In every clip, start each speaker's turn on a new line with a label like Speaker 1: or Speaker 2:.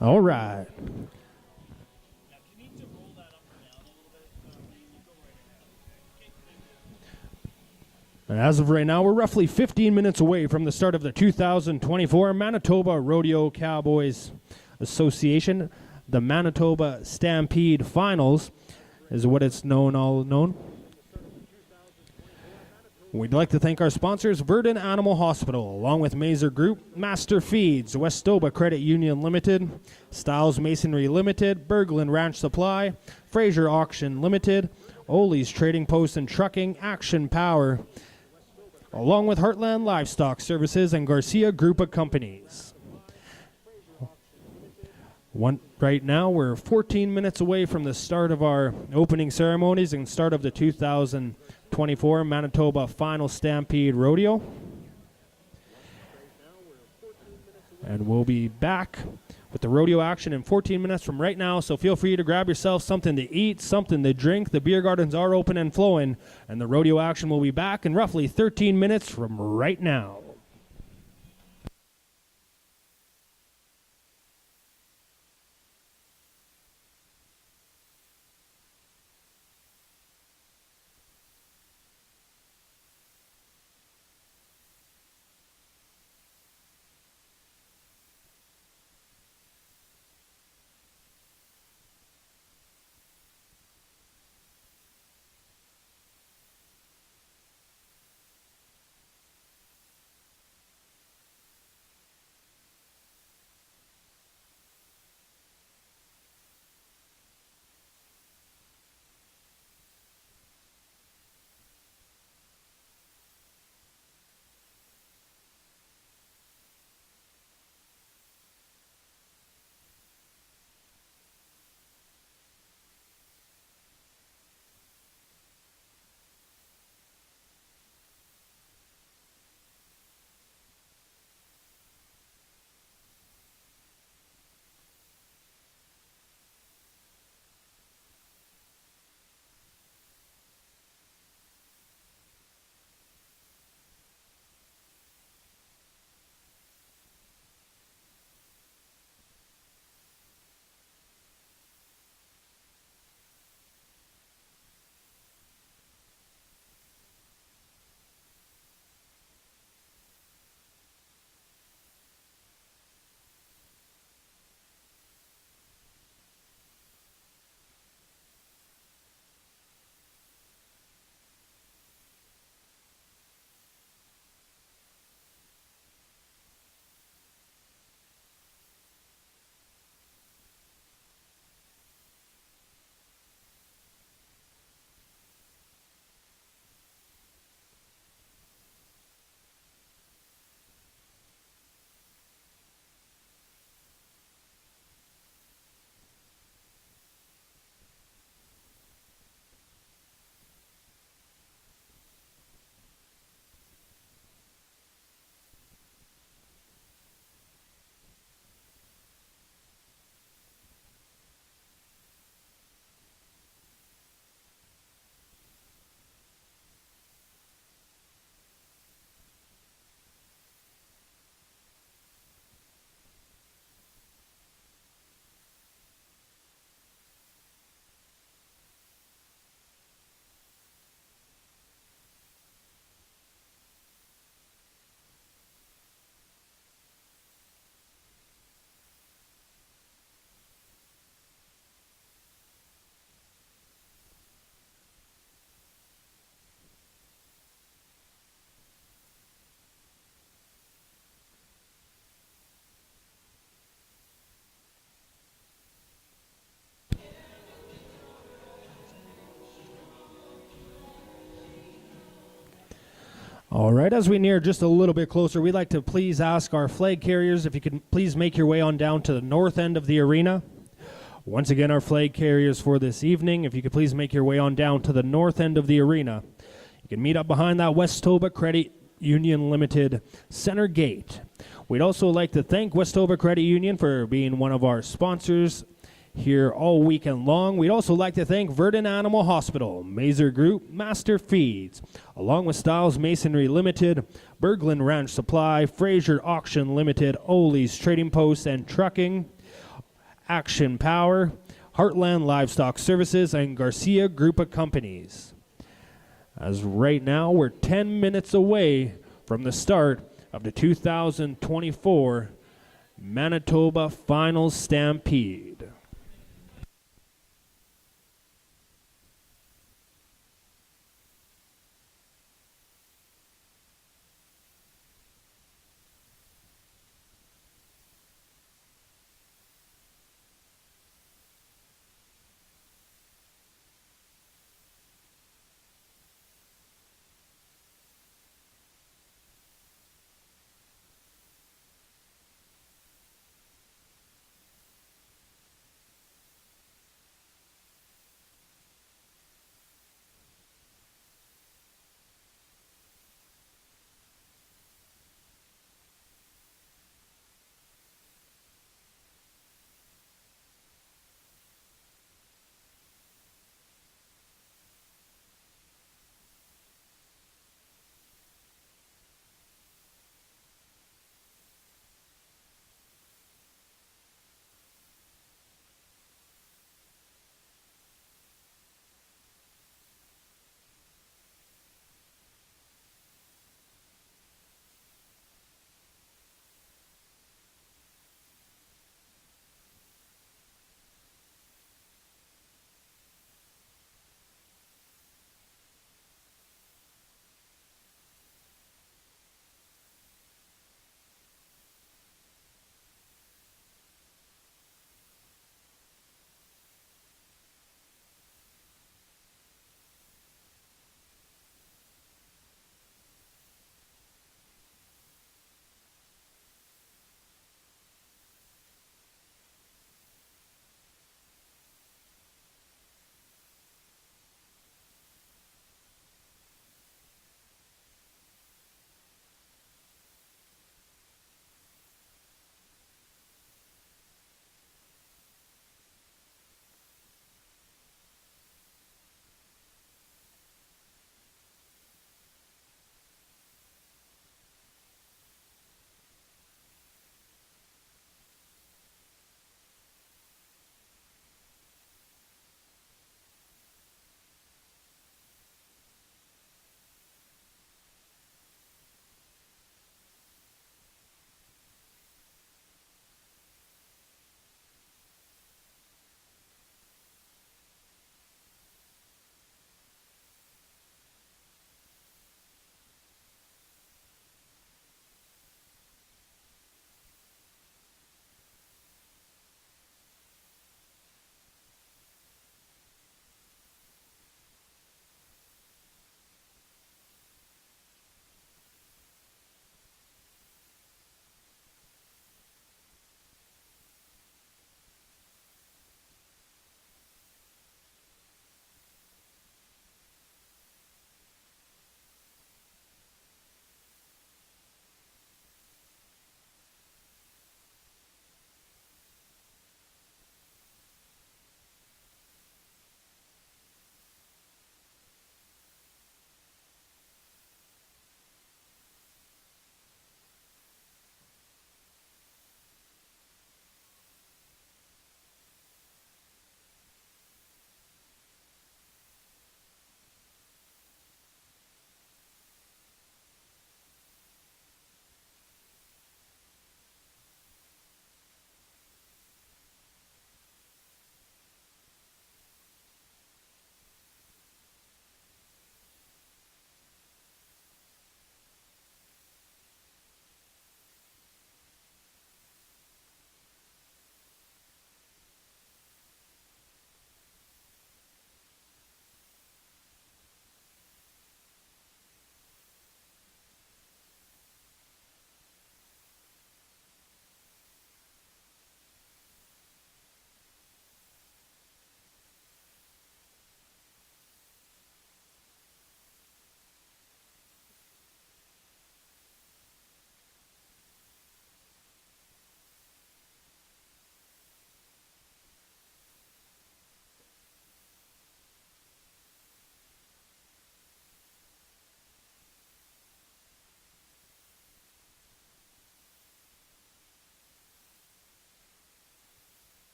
Speaker 1: All right. And as of right now, we're roughly 15 minutes away from the start of the 2024 Manitoba Rodeo Cowboys Association. The Manitoba Stampede Finals is what it's known. We'd like to thank our sponsors, Verdun Animal Hospital, along with Mrca Group, Master Feeds, Westoba Credit Union Limited, Styles Masonry Limited, Berglund Ranch Supply, Fraser Auction Limited, Ole's Trading Post and Trucking, Action Power, along with Heartland Livestock Services and Garcia Group of Companies. Right now, we're 14 minutes away from the start of our opening ceremonies and start of the 2024 Manitoba Final Stampede Rodeo. And we'll be back with the rodeo action in 14 minutes from right now, so feel free to grab yourself something to eat, something to drink. The beer gardens are open and flowing, and the rodeo action will be back in roughly 13 minutes from right now. All right, as we near just a little bit closer, we'd like to please ask our flag carriers if you could please make your way on down to the north end of the arena. Once again, our flag carriers for this evening, if you could please make your way on down to the north end of the arena. You can meet up behind that Westoba Credit Union Limited center gate. We'd also like to thank Westoba Credit Union for being one of our sponsors here all weekend long. We'd also like to thank Verdun Animal Hospital, Mrca Group, Master Feeds, along with Styles Masonry Limited, Berglund Ranch Supply, Fraser Auction Limited, Ole's Trading Post and Trucking, Action Power, Heartland Livestock Services, and Garcia Group of Companies. As right now, we're 10 minutes away from the start of the 2024 Manitoba Finals Stampede.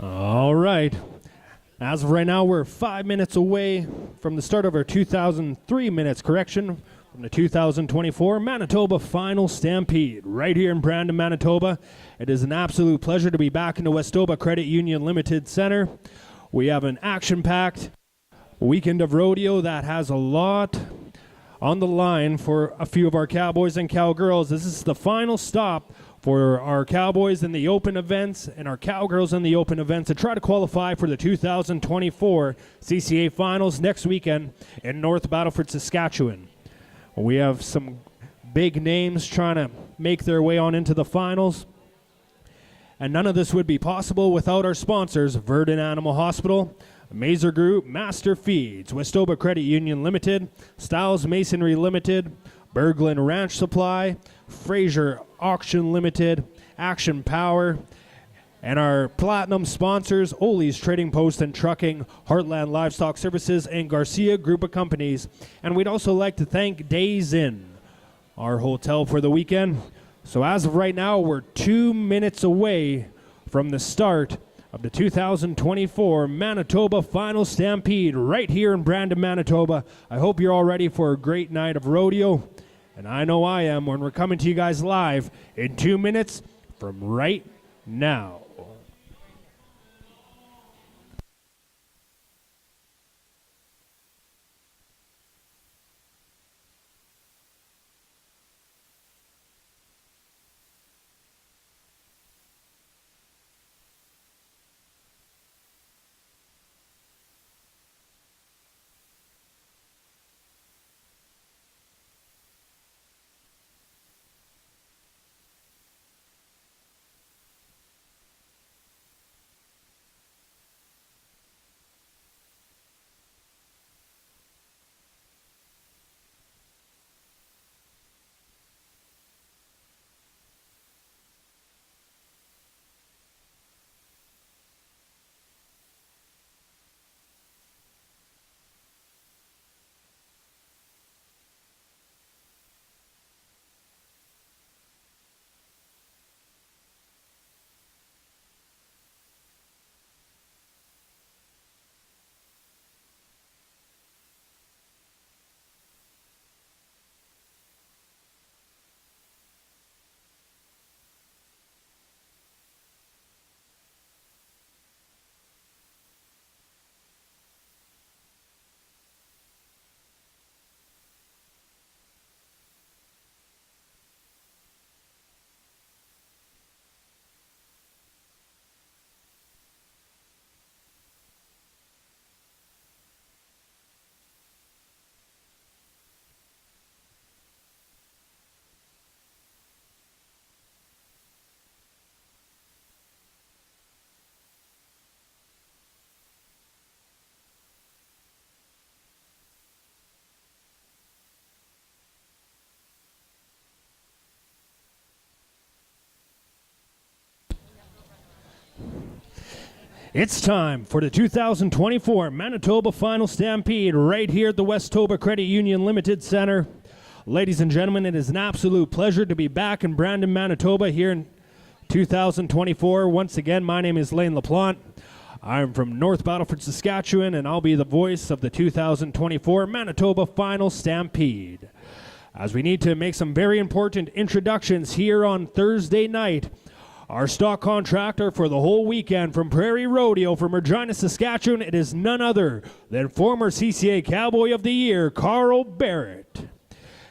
Speaker 1: All right. As of right now, we're 5 minutes away from the start of our 2003 minutes correction from the 2024 Manitoba Final Stampede right here in Brandon, Manitoba. It is an absolute pleasure to be back in the Westoba Credit Union Limited Center. We have an action-packed weekend of rodeo that has a lot on the line for a few of our cowboys and cowgirls. This is the final stop for our cowboys in the open events and our cowgirls in the open events to try to qualify for the 2024 CCA Finals next weekend in North Battleford, Saskatchewan. We have some big names trying to make their way on into the finals. And none of this would be possible without our sponsors, Verdant Animal Hospital, Mazer Group, Master Feeds, Westoba Credit Union Limited, Styles Masonry Limited, Berglund Ranch Supply, Fraser Auction Limited, Action Power, and our platinum sponsors, Ole's Trading Post and Trucking, Heartland Livestock Services, and Garcia Group of Companies. And we'd also like to thank Days Inn, our hotel for the weekend. So as of right now, we're 2 minutes away from the start of the 2024 Manitoba Final Stampede right here in Brandon, Manitoba. I hope you're all ready for a great night of rodeo. And I know I am when we're coming to you guys live in 2 minutes from right now. It's time for the 2024 Manitoba Final Stampede right here at the Westoba Credit Union Limited Center. Ladies and gentlemen, it is an absolute pleasure to be back in Brandon, Manitoba here in 2024. Once again, my name is Lane LaPlante. I'm from North Battleford, Saskatchewan, and I'll be the voice of the 2024 Manitoba Final Stampede. As we need to make some very important introductions here on Thursday night, our stock contractor for the whole weekend from Prairie Rodeo from Regina, Saskatchewan, it is none other than former CCA Cowboy of the Year, Carl Barrett.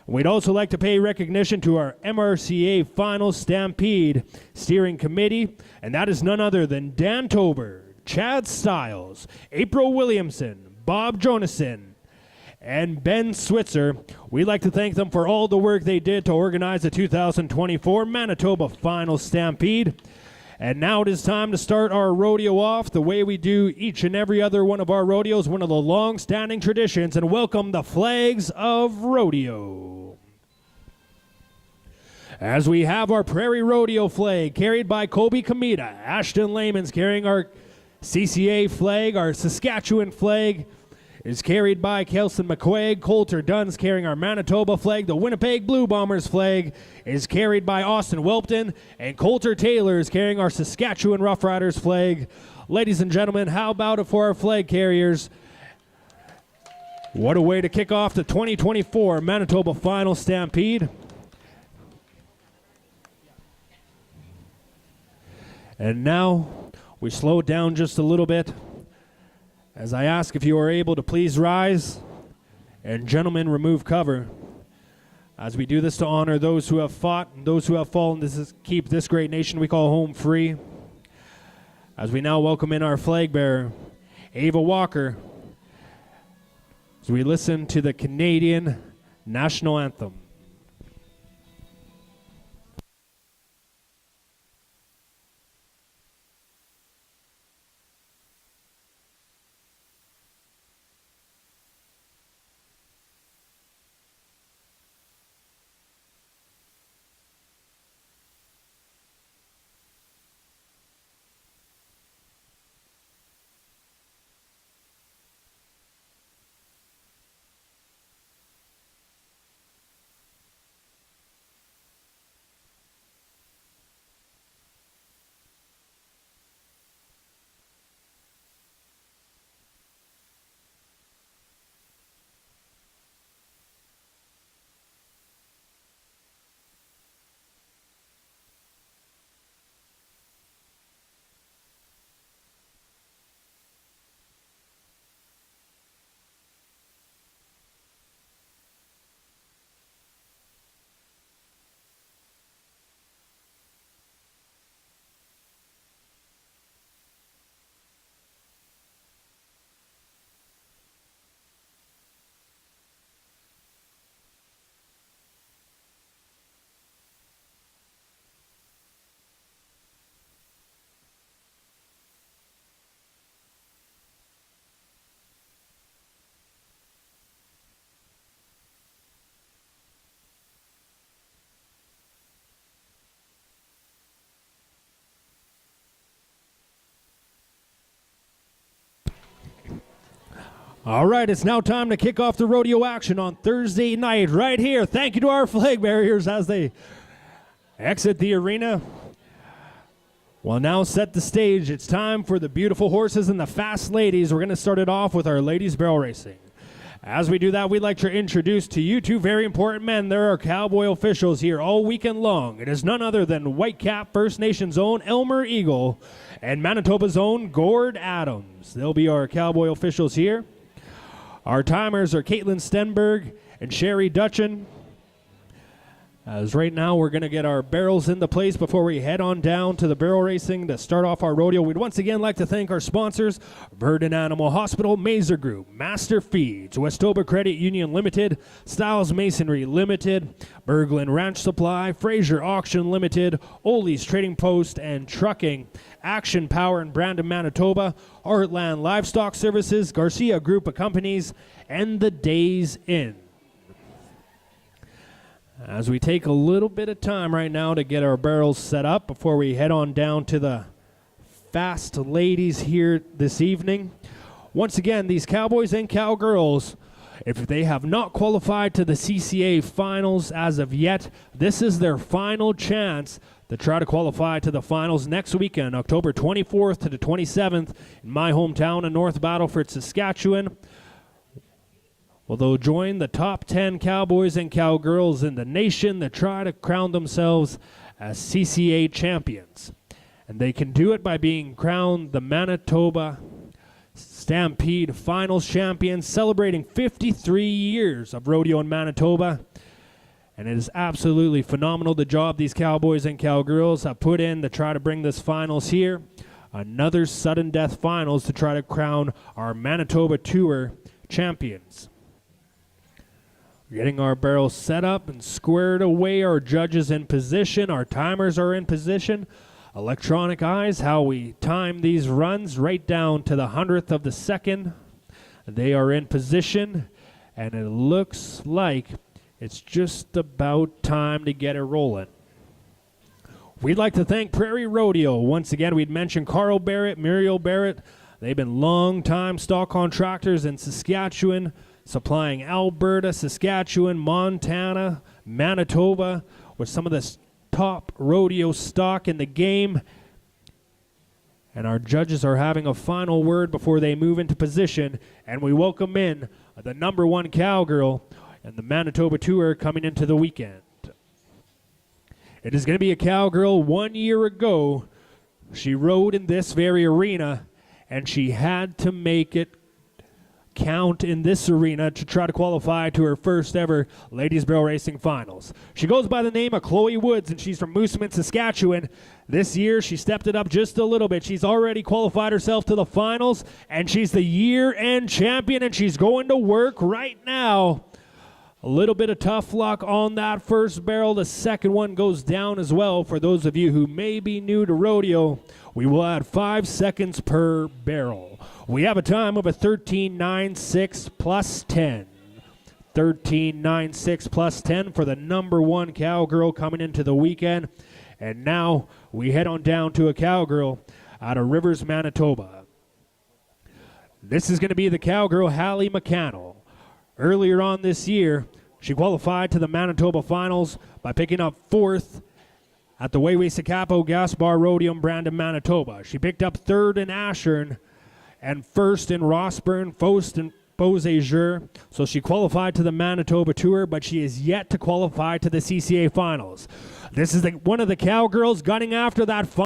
Speaker 1: We'd also like to pay recognition to our MRCA Final Stampede Steering Committee, and that is none other than Dan Tober, Chad Stiles, April Williamson, Bob Jonason, and Ben Switzer. We'd like to thank them for all the work they did to organize the 2024 Manitoba Final Stampede. And now it is time to start our rodeo off the way we do each and every other one of our rodeos, one of the long-standing traditions, and welcome the Flags of Rodeo. As we have our Prairie Rodeo flag carried by Kobe Kamita. Ashton Lehman's carrying our CCA flag. Our Saskatchewan flag is carried by Kelson McQuaig. Coulter Dunn's carrying our Manitoba flag. The Winnipeg Blue Bombers flag is carried by Austin Welpton. And Coulter Taylor is carrying our Saskatchewan Roughriders flag. Ladies and gentlemen, how about it for our flag carriers? What a way to kick off the 2024 Manitoba Final Stampede. And now we slow it down just a little bit as I ask if you are able to please rise and gentlemen remove cover. As we do this to honor those who have fought and those who have fallen to keep this great nation we call home free. As we now welcome in our flag bearer, Ava Walker, as we listen to the Canadian National Anthem. All right, it's now time to kick off the rodeo action on Thursday night right here. Thank you to our flag bearers as they exit the arena. We'll now set the stage. It's time for the beautiful horses and the fast ladies. We're going to start it off with our ladies barrel racing. As we do that, we'd like to introduce to you two very important men. There are cowboy officials here all weekend long. It is none other than Whitecap First Nation's own Elmer Eagle and Manitoba's own Gord Adams. They'll be our cowboy officials here. Our timers are Caitlin Stenberg and Sherry Dutchin. As right now we're going to get our barrels into place before we head on down to the barrel racing to start off our rodeo. We'd once again like to thank our sponsors, Verdant Animal Hospital, Mazer Group, Master Feeds, Westoba Credit Union Limited, Styles Masonry Limited, Berglund Ranch Supply, Fraser Auction Limited, Ole's Trading Post and Trucking, Action Power in Brandon, Manitoba, Heartland Livestock Services, Garcia Group of Companies, and the Days Inn. As we take a little bit of time right now to get our barrels set up before we head on down to the fast ladies here this evening. Once again, these cowboys and cowgirls, if they have not qualified to the CCA finals as of yet, this is their final chance to try to qualify to the finals next weekend, October 24th to the 27th in my hometown of North Battleford, Saskatchewan. Well, they'll join the top 10 cowboys and cowgirls in the nation that try to crown themselves as CCA champions. And they can do it by being crowned the Manitoba Stampede Finals champions, celebrating 53 years of rodeo in Manitoba. And it is absolutely phenomenal the job these cowboys and cowgirls have put in to try to bring this finals here. Another sudden death finals to try to crown our Manitoba Tour champions. Getting our barrels set up and squared away, our judges in position, our timers are in position. Electronic eyes, how we time these runs right down to the 100th of the second. They are in position, and it looks like it's just about time to get it rolling. We'd like to thank Prairie Rodeo. Once again, we'd mentioned Carl Barrett, Muriel Barrett. They've been long-time stock contractors in Saskatchewan, supplying Alberta, Saskatchewan, Montana, Manitoba with some of the top rodeo stock in the game. And our judges are having a final word before they move into position. And we welcome in the number one cowgirl and the Manitoba Tour coming into the weekend. It is going to be a cowgirl 1 year ago. She rode in this very arena, and she had to make it count in this arena to try to qualify to her first ever Ladies Barrel Racing Finals. She goes by the name of Chloe Woods, and she's from Moosomin, Saskatchewan. This year, she stepped it up just a little bit. She's already qualified herself to the finals, and she's the year-end champion, and she's going to work right now. A little bit of tough luck on that first barrel. The second one goes down as well. For those of you who may be new to rodeo, we will add 5 seconds per barrel. We have a time of a 13.96 plus 10. 13.96 plus 10 for the number one cowgirl coming into the weekend. And now we head on down to a cowgirl out of Rivers, Manitoba. This is going to be the cowgirl Hallie McCannell. Earlier on this year, she qualified to the Manitoba Finals by picking up 4th at the Wayway-Sakapo Gaspar Rodeo in Brandon, Manitoba. She picked up 3rd in Ashern and 1st in Rossburn, Faust and Beausejour. So she qualified to the Manitoba Tour, but she is yet to qualify to the CCA Finals. This is one of the cowgirls gunning after that final.